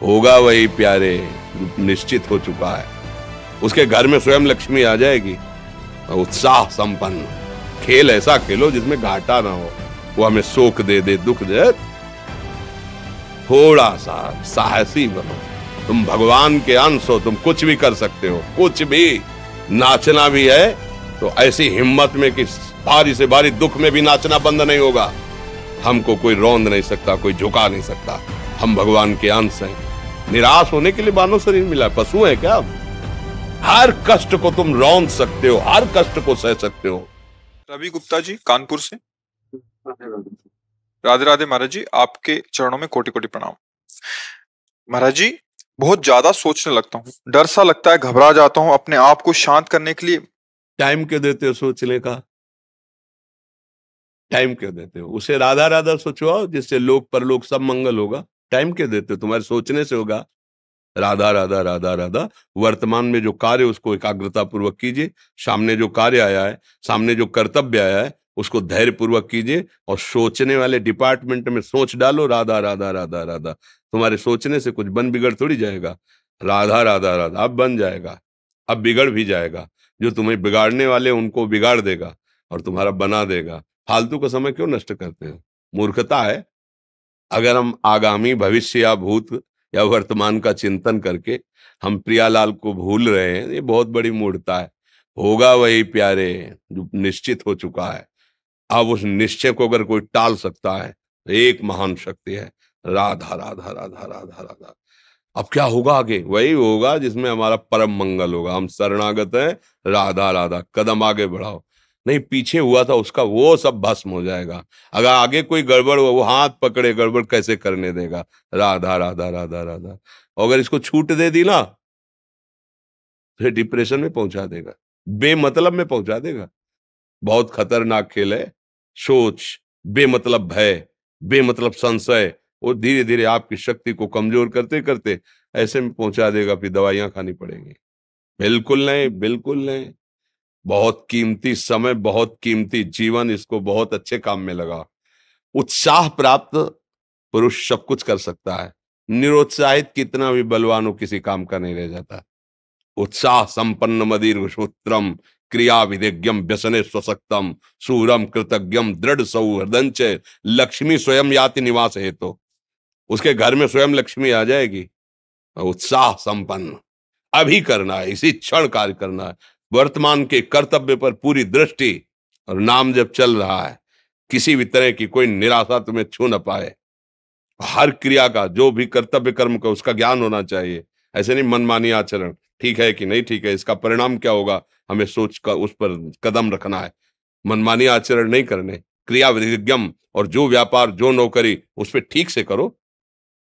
होगा वही प्यारे जो निश्चित हो चुका है। उसके घर में स्वयं लक्ष्मी आ जाएगी। उत्साह संपन्न खेल ऐसा खेलो जिसमें घाटा ना हो। वो हमें शोक दे दे, दुख दे, थोड़ा सा साहसी बनो। तुम भगवान के अंश हो, तुम कुछ भी कर सकते हो, कुछ भी। नाचना भी है तो ऐसी हिम्मत में कि भारी से भारी दुख में भी नाचना बंद नहीं होगा। हमको कोई रौंद नहीं सकता, कोई झुका नहीं सकता। हम भगवान के अंश हैं। निराश होने के लिए मानव शरीर मिला, पशु है क्या? हर कष्ट को तुम रौंद सकते हो, हर कष्ट को सह सकते हो। रवि गुप्ता जी कानपुर से। राधे राधे महाराज जी, आपके चरणों में कोटि कोटि प्रणाम। महाराज जी, बहुत ज्यादा सोचने लगता हूँ, डर सा लगता है, घबरा जाता हूँ। अपने आप को शांत करने के लिए टाइम क्यों देते हो सोचने का? टाइम क्यों देते हो? उसे राधा राधा सोचो जिससे लोक परलोक सब मंगल होगा। टाइम क्यों देते हो? तुम्हारे सोचने से होगा। राधा राधा राधा राधा। वर्तमान में जो कार्य उसको एकाग्रता पूर्वक कीजिए। सामने जो कार्य आया है, सामने जो कर्तव्य आया है, उसको धैर्य पूर्वक कीजिए। और सोचने वाले डिपार्टमेंट में सोच डालो राधा राधा राधा राधा। तुम्हारे सोचने से कुछ बन बिगड़ थोड़ी जाएगा। राधा राधा राधा अब बन जाएगा, अब बिगड़ भी जाएगा। जो तुम्हें बिगाड़ने वाले उनको बिगाड़ देगा और तुम्हारा बना देगा। फालतू का समय क्यों नष्ट करते हो? मूर्खता है। अगर हम आगामी भविष्य या भूत या वर्तमान का चिंतन करके हम प्रियालाल को भूल रहे हैं, ये बहुत बड़ी मूर्खता है। होगा वही प्यारे जो निश्चित हो चुका है। अब उस निश्चय को अगर कोई टाल सकता है तो एक महान शक्ति है, राधा राधा राधा राधा राधा। अब क्या होगा आगे? वही होगा जिसमें हमारा परम मंगल होगा। हम शरणागत हैं, राधा राधा। कदम आगे बढ़ाओ। नहीं, पीछे हुआ था उसका वो सब भस्म हो जाएगा। अगर आगे कोई गड़बड़ हो, वो हाथ पकड़े गड़बड़ कैसे करने देगा? राधा राधा राधा राधा। और अगर इसको छूट दे दी ना तो डिप्रेशन में पहुंचा देगा, बेमतलब में पहुंचा देगा। बहुत खतरनाक खेल है। सोच, बेमतलब भय, बेमतलब संशय, वो धीरे धीरे आपकी शक्ति को कमजोर करते करते ऐसे में पहुंचा देगा, फिर दवाइयां खानी पड़ेंगी। बिल्कुल नहीं, बिल्कुल नहीं। बहुत कीमती समय, बहुत कीमती जीवन, इसको बहुत अच्छे काम में लगा। उत्साह प्राप्त पुरुष सब कुछ कर सकता है। निरुत्साहित कितना भी बलवान हो, किसी काम का नहीं रह जाता। उत्साह संपन्न मदीर सूत्रम क्रिया विधिज्ञम व्यसने स्वसक्तम सूरम कृतज्ञम दृढ़ सौहृदंच लक्ष्मी स्वयं याति निवास हेतु। उसके घर में स्वयं लक्ष्मी आ जाएगी। उत्साह संपन्न अभी करना है, इसी क्षण कार्य करना है। वर्तमान के कर्तव्य पर पूरी दृष्टि और नाम जब चल रहा है, किसी भी तरह की कोई निराशा तुम्हें छू न पाए। हर क्रिया का, जो भी कर्तव्य कर्म का, उसका ज्ञान होना चाहिए। ऐसे नहीं मनमानी आचरण, ठीक है कि नहीं ठीक है, इसका परिणाम क्या होगा, हमें सोच कर उस पर कदम रखना है। मनमानी आचरण नहीं करने। क्रिया विधिज्ञम, और जो व्यापार जो नौकरी उस पर ठीक से करो।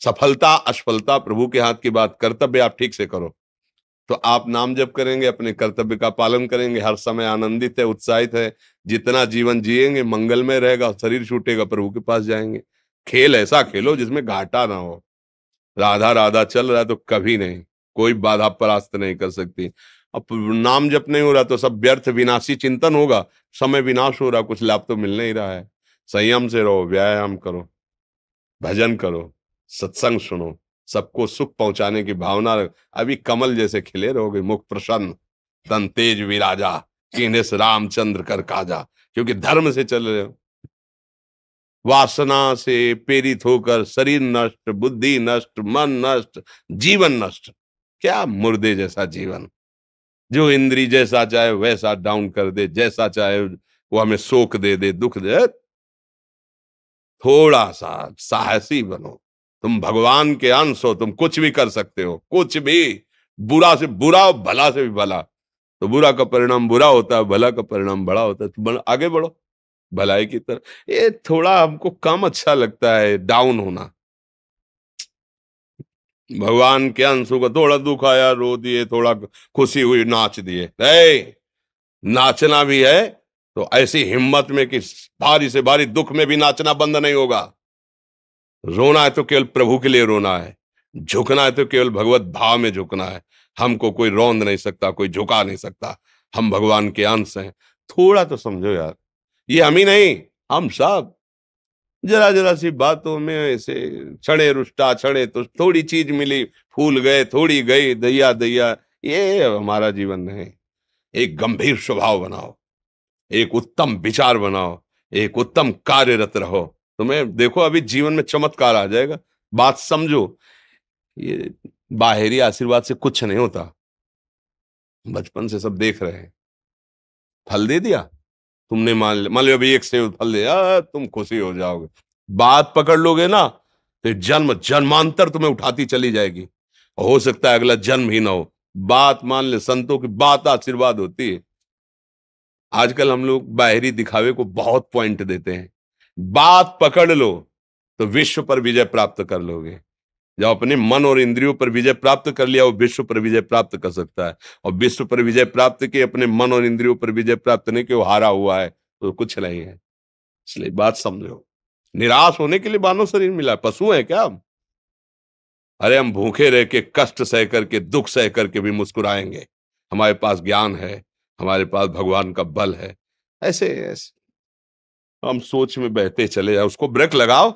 सफलता असफलता प्रभु के हाथ की बात, कर्तव्य आप ठीक से करो तो आप नाम जप करेंगे, अपने कर्तव्य का पालन करेंगे, हर समय आनंदित है, उत्साहित है। जितना जीवन जिएंगे मंगलमय रहेगा। शरीर छूटेगा, प्रभु के पास जाएंगे। खेल ऐसा खेलो जिसमें घाटा ना हो। राधा राधा चल रहा है तो कभी नहीं, कोई बाधा परास्त नहीं कर सकती। अब नाम जप नहीं हो रहा तो सब व्यर्थ विनाशी चिंतन होगा। समय विनाश हो रहा, कुछ लाभ तो मिल नहीं रहा है। संयम से रहो, व्यायाम करो, भजन करो, सत्संग सुनो, सबको सुख पहुंचाने की भावना रख। अभी कमल जैसे खिले रहोगे, मुख प्रसन्न, तन तेज विराजा, कीन्हिस रामचंद्र कर काजा। क्योंकि धर्म से चल रहे हो। वासना से प्रेरित होकर शरीर नष्ट, बुद्धि नष्ट, मन नष्ट, जीवन नष्ट। क्या मुर्दे जैसा जीवन, जो इंद्री जैसा चाहे वैसा डाउन कर दे, जैसा चाहे वो हमें शोक दे दे, दुख दे। थोड़ा सा साहसी बनो। तुम भगवान के अंश हो, तुम कुछ भी कर सकते हो, कुछ भी। बुरा से बुरा, भला से भी भला। तो बुरा का परिणाम बुरा होता है, भला का परिणाम बड़ा होता है। तो आगे बढ़ो भलाई की तरफ। ये थोड़ा हमको कम अच्छा लगता है डाउन होना। भगवान के अंशों का थोड़ा दुख आया रो दिए, थोड़ा खुशी हुई नाच दिए। नहीं, नाचना भी है तो ऐसी हिम्मत में कि भारी से भारी दुख में भी नाचना बंद नहीं होगा। रोना है तो केवल प्रभु के लिए रोना है, झुकना है तो केवल भगवत भाव में झुकना है। हमको कोई रौंद नहीं सकता, कोई झुका नहीं सकता। हम भगवान के अंश हैं। थोड़ा तो समझो यार, ये हम ही नहीं, हम सब। जरा जरा सी बातों में ऐसे छड़े रुष्टा छड़े तो थोड़ी चीज मिली, फूल गए, थोड़ी गई, दैया दैया। ये हमारा जीवन नहीं। एक गंभीर स्वभाव बनाओ, एक उत्तम विचार बनाओ, एक उत्तम कार्यरत रहो। तुम्हें देखो अभी जीवन में चमत्कार आ जाएगा। बात समझो, ये बाहरी आशीर्वाद से कुछ नहीं होता। बचपन से सब देख रहे हैं। फल दे दिया तुमने, मान लो अभी एक सेब फल दिया, तुम खुशी हो जाओगे। बात पकड़ लोगे ना तो जन्म जन्मांतर तुम्हें उठाती चली जाएगी। हो सकता है अगला जन्म ही ना हो। बात मान ले, संतों की बात आशीर्वाद होती है। आजकल हम लोग बाहरी दिखावे को बहुत पॉइंट देते हैं। बात पकड़ लो तो विश्व पर विजय प्राप्त कर लोगे। जब अपने मन और इंद्रियों पर विजय प्राप्त कर लिया, वो विश्व पर विजय प्राप्त कर सकता है। और विश्व पर विजय प्राप्त किए, अपने मन और इंद्रियों पर विजय प्राप्त नहीं कि वो हारा हुआ है तो कुछ नहीं है। इसलिए बात समझो। निराश होने के लिए मानव शरीर मिला, पशु है क्या हम? अरे हम भूखे रह के, कष्ट सह करके, दुख सह करके भी मुस्कुराएंगे। हमारे पास ज्ञान है, हमारे पास भगवान का बल है। ऐसे ऐसे हम सोच में बहते चले जाओ। उसको ब्रेक लगाओ।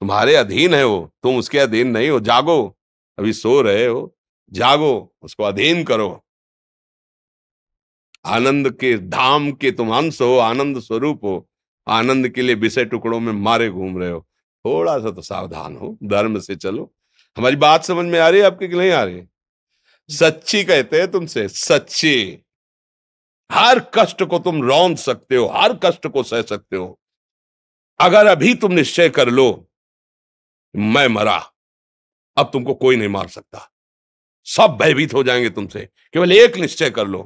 तुम्हारे अधीन है वो, तुम उसके अधीन नहीं हो। जागो, अभी सो रहे हो, जागो, उसको अधीन करो। आनंद के धाम के तुम अंश हो, आनंद स्वरूप हो। आनंद के लिए विषय टुकड़ों में मारे घूम रहे हो। थोड़ा सा तो सावधान हो, धर्म से चलो। हमारी बात समझ में आ रही है आपकी कि नहीं आ रही? सच्ची कहते हैं तुमसे, सच्ची। हर कष्ट को तुम रौंद सकते हो, हर कष्ट को सह सकते हो। अगर अभी तुम निश्चय कर लो मैं मरा, अब तुमको कोई नहीं मार सकता। सब भयभीत हो जाएंगे तुमसे। केवल एक निश्चय कर लो,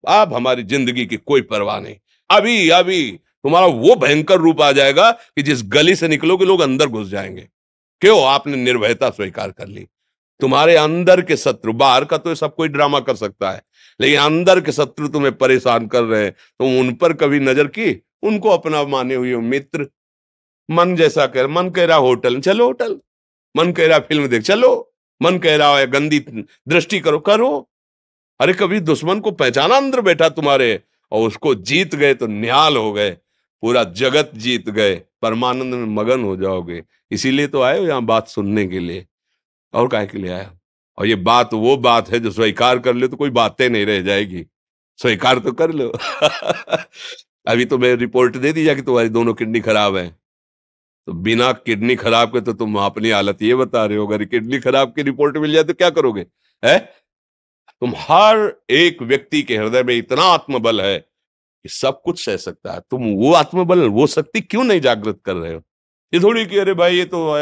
अब हमारी जिंदगी की कोई परवाह नहीं। अभी अभी तुम्हारा वो भयंकर रूप आ जाएगा कि जिस गली से निकलोगे लोग अंदर घुस जाएंगे। क्यों? आपने निर्भयता स्वीकार कर ली। तुम्हारे अंदर के शत्रु, बाहर का तो सब कोई ड्रामा कर सकता है, लेकिन अंदर के शत्रु तुम्हें परेशान कर रहे हैं। तुम उन पर कभी नजर की? उनको अपना माने हुए हो मित्र। मन जैसा कर, मन कह रहा होटल चलो होटल, मन कह रहा फिल्म देख चलो, मन कह रहा है गंदी दृष्टि करो करो। अरे कभी दुश्मन को पहचाना अंदर बैठा तुम्हारे, और उसको जीत गए तो निहाल हो गए। पूरा जगत जीत गए, परमानंद में मगन हो जाओगे। इसीलिए तो आए हो यहाँ बात सुनने के लिए, और काहे के लिए आया? और ये बात वो बात है जो स्वीकार कर ले तो कोई बातें नहीं रह जाएगी। स्वीकार तो कर लो। अभी तो मैं रिपोर्ट दे दी जा कि तुम्हारी दोनों किडनी खराब है। तो बिना किडनी खराब के तो तुम अपनी हालत ये बता रहे हो, अगर किडनी खराब की रिपोर्ट मिल जाए तो क्या करोगे? है? तुम हर एक व्यक्ति के हृदय में इतना आत्मबल है कि सब कुछ सह सकता है। तुम वो आत्मबल, वो शक्ति क्यों नहीं जागृत कर रहे हो? ये थोड़ी कि अरे भाई ये तो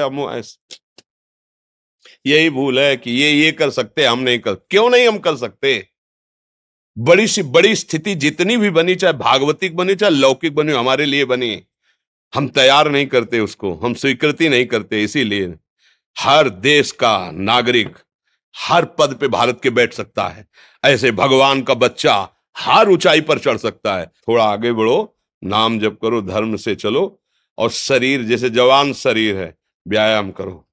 यही भूल है कि ये कर सकते, हम नहीं कर। क्यों नहीं हम कर सकते? बड़ी सी बड़ी स्थिति जितनी भी बनी, चाहे भागवतिक बनी चाहे लौकिक बनी, हमारे लिए बनी, हम तैयार नहीं करते उसको, हम स्वीकृति नहीं करते। इसीलिए हर देश का नागरिक हर पद पे भारत के बैठ सकता है। ऐसे भगवान का बच्चा हर ऊंचाई पर चढ़ सकता है। थोड़ा आगे बढ़ो, नाम जप करो, धर्म से चलो, और शरीर जैसे जवान शरीर है, व्यायाम करो,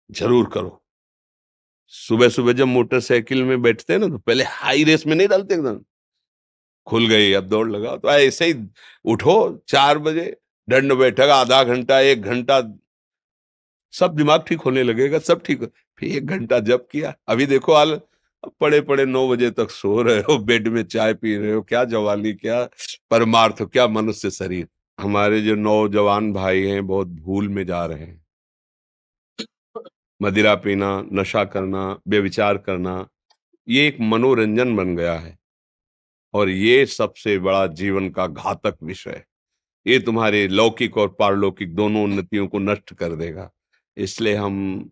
जरूर करो। सुबह सुबह जब मोटरसाइकिल में बैठते हैं ना तो पहले हाई रेस में नहीं डालते, एकदम खुल गई अब दौड़ लगाओ, तो ऐसे ही उठो 4 बजे, दंड बैठक आधा घंटा 1 घंटा, सब दिमाग ठीक होने लगेगा, सब ठीक। फिर 1 घंटा जब किया, अभी देखो हाल, पड़े पड़े 9 बजे तक सो रहे हो, बेड में चाय पी रहे हो। क्या जवानी, क्या परमार्थ, क्या मनुष्य शरीर। हमारे जो नौजवान भाई हैं बहुत भूल में जा रहे हैं। मदिरा पीना, नशा करना, व्यभिचार करना, ये एक मनोरंजन बन गया है। और ये सबसे बड़ा जीवन का घातक विषय है। ये तुम्हारे लौकिक और पारलौकिक दोनों उन्नतियों को नष्ट कर देगा। इसलिए हम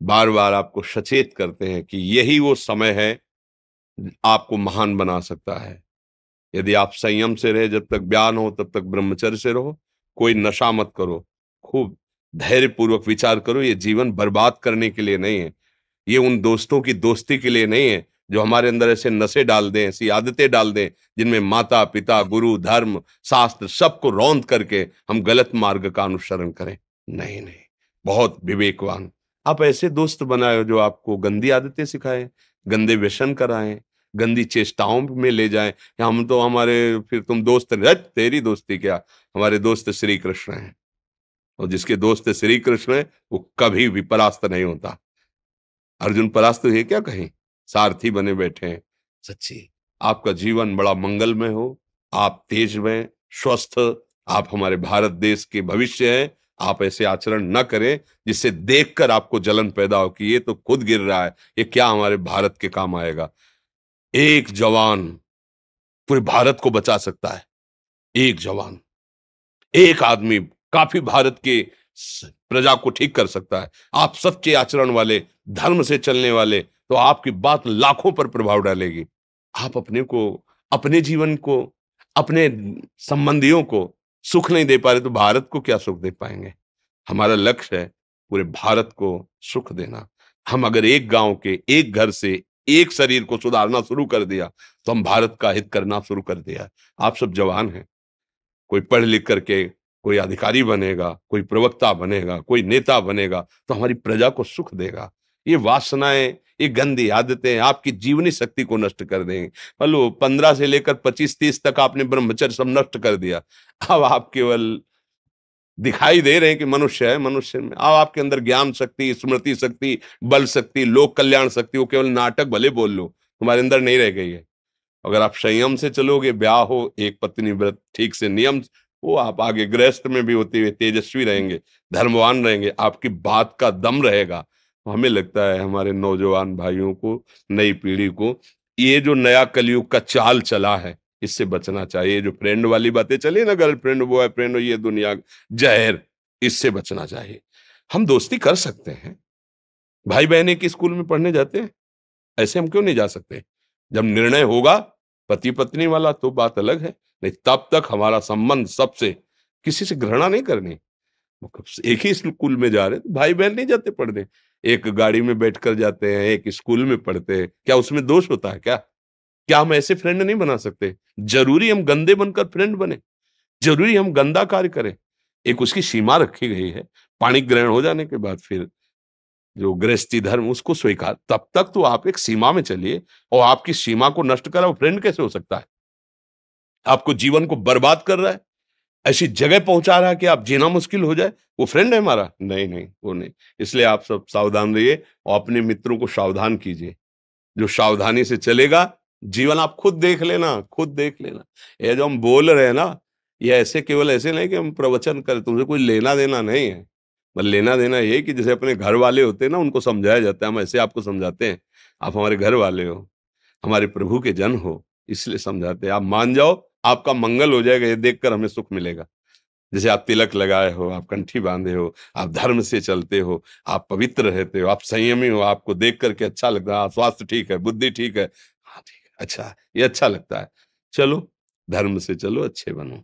बार बार आपको सचेत करते हैं कि यही वो समय है आपको महान बना सकता है। यदि आप संयम से रहे, जब तक ज्ञान हो तब तक ब्रह्मचर्य से रहो, कोई नशा मत करो, खूब धैर्य पूर्वक विचार करो। ये जीवन बर्बाद करने के लिए नहीं है, ये उन दोस्तों की दोस्ती के लिए नहीं है जो हमारे अंदर ऐसे नशे डाल दें, ऐसी आदतें डाल दें जिनमें माता पिता गुरु धर्म शास्त्र सबको रौंद करके हम गलत मार्ग का अनुसरण करें। नहीं नहीं, बहुत विवेकवान। आप ऐसे दोस्त बनाए जो आपको गंदी आदतें सिखाएं, गंदे व्यसन कराएं, गंदी चेष्टाओं में ले जाएं। या हम तो हमारे, फिर तुम दोस्त नहीं, तेरी दोस्ती क्या, हमारे दोस्त श्री कृष्ण हैं। और जिसके दोस्त श्री कृष्ण है वो कभी भी परास्त नहीं होता। अर्जुन परास्त हुए क्या कहीं, सारथी बने बैठे हैं। सच्ची आपका जीवन बड़ा मंगलमय हो, आप तेज में स्वस्थ, आप हमारे भारत देश के भविष्य हैं। आप ऐसे आचरण न करें जिससे देखकर आपको जलन पैदा हो कि ये तो खुद गिर रहा है, ये क्या हमारे भारत के काम आएगा। एक जवान पूरे भारत को बचा सकता है। एक जवान, एक आदमी काफी भारत के प्रजा को ठीक कर सकता है। आप सच्चे आचरण वाले, धर्म से चलने वाले, तो आपकी बात लाखों पर प्रभाव डालेगी। आप अपने को, अपने जीवन को, अपने संबंधियों को सुख नहीं दे पा रहे तो भारत को क्या सुख दे पाएंगे। हमारा लक्ष्य है पूरे भारत को सुख देना। हम अगर एक गांव के, एक घर से, एक शरीर को सुधारना शुरू कर दिया तो हम भारत का हित करना शुरू कर दिया। आप सब जवान हैं, कोई पढ़ लिख करके कोई अधिकारी बनेगा, कोई प्रवक्ता बनेगा, कोई नेता बनेगा तो हमारी प्रजा को सुख देगा। ये वासनाएं, ये गंदी आदतें आपकी जीवनी शक्ति को नष्ट कर देंगे। लो 15 से लेकर 25-30 तक आपने ब्रह्मचर्य सब नष्ट कर दिया। अब आप केवल दिखाई दे रहे हैं कि मनुष्य है, मनुष्य में अब आपके अंदर ज्ञान शक्ति, स्मृति शक्ति, बल शक्ति, लोक कल्याण शक्ति, वो केवल नाटक भले बोल लो, तुम्हारे अंदर नहीं रह गई है। अगर आप संयम से चलोगे, ब्याह हो, एक पत्नी व्रत ठीक से नियम, वो आप आगे गृहस्थ में भी होते हुए तेजस्वी रहेंगे, धर्मवान रहेंगे, आपकी बात का दम रहेगा। तो हमें लगता है हमारे नौजवान भाइयों को, नई पीढ़ी को, ये जो नया कलयुग का चाल चला है इससे बचना चाहिए। जो फ्रेंड वाली बातें चली ना, गर्लफ्रेंड बॉयफ्रेंड, ये दुनिया जहर, इससे बचना चाहिए। हम दोस्ती कर सकते हैं, भाई बहन एक स्कूल में पढ़ने जाते हैं, ऐसे हम क्यों नहीं जा सकते। जब निर्णय होगा पति पत्नी वाला तो बात अलग है, नहीं तब तक हमारा संबंध सबसे, किसी से घृणा नहीं करनी। एक ही स्कूल में जा रहे हैं तो भाई बहन नहीं जाते पढ़ने, एक गाड़ी में बैठकर जाते हैं, एक स्कूल में पढ़ते हैं, क्या उसमें दोष होता है क्या? क्या हम ऐसे फ्रेंड नहीं बना सकते? जरूरी हम गंदे बनकर फ्रेंड बने? जरूरी हम गंदा कार्य करें? एक उसकी सीमा रखी गई है। पाणी ग्रहण हो जाने के बाद फिर जो गृहस्थी धर्म उसको स्वीकार, तब तक तो आप एक सीमा में चलिए। और आपकी सीमा को नष्ट करा वो फ्रेंड कैसे हो सकता है? आपको जीवन को बर्बाद कर रहा है, ऐसी जगह पहुंचा रहा है कि आप जीना मुश्किल हो जाए, वो फ्रेंड है हमारा? नहीं नहीं, वो नहीं। इसलिए आप सब सावधान रहिए और अपने मित्रों को सावधान कीजिए। जो सावधानी से चलेगा, जीवन आप खुद देख लेना, खुद देख लेना। ये जो हम बोल रहे हैं ना, ये ऐसे केवल ऐसे नहीं कि हम प्रवचन करें, तुमसे कोई लेना देना नहीं है। पर लेना देना ये कि जैसे अपने घर वाले होते हैं ना, उनको समझाया जाता है, हम ऐसे आपको समझाते हैं। आप हमारे घर वाले हो, हमारे प्रभु के जन हो, इसलिए समझाते हैं। आप मान जाओ, आपका मंगल हो जाएगा, ये देखकर हमें सुख मिलेगा। जैसे आप तिलक लगाए हो, आप कंठी बांधे हो, आप धर्म से चलते हो, आप पवित्र रहते हो, आप संयमी हो, आपको देख करके अच्छा लगता है, हाँ, स्वास्थ्य ठीक है, बुद्धि ठीक है, हाँ ठीक है, अच्छा, ये अच्छा लगता है। चलो, धर्म से चलो, अच्छे बनो।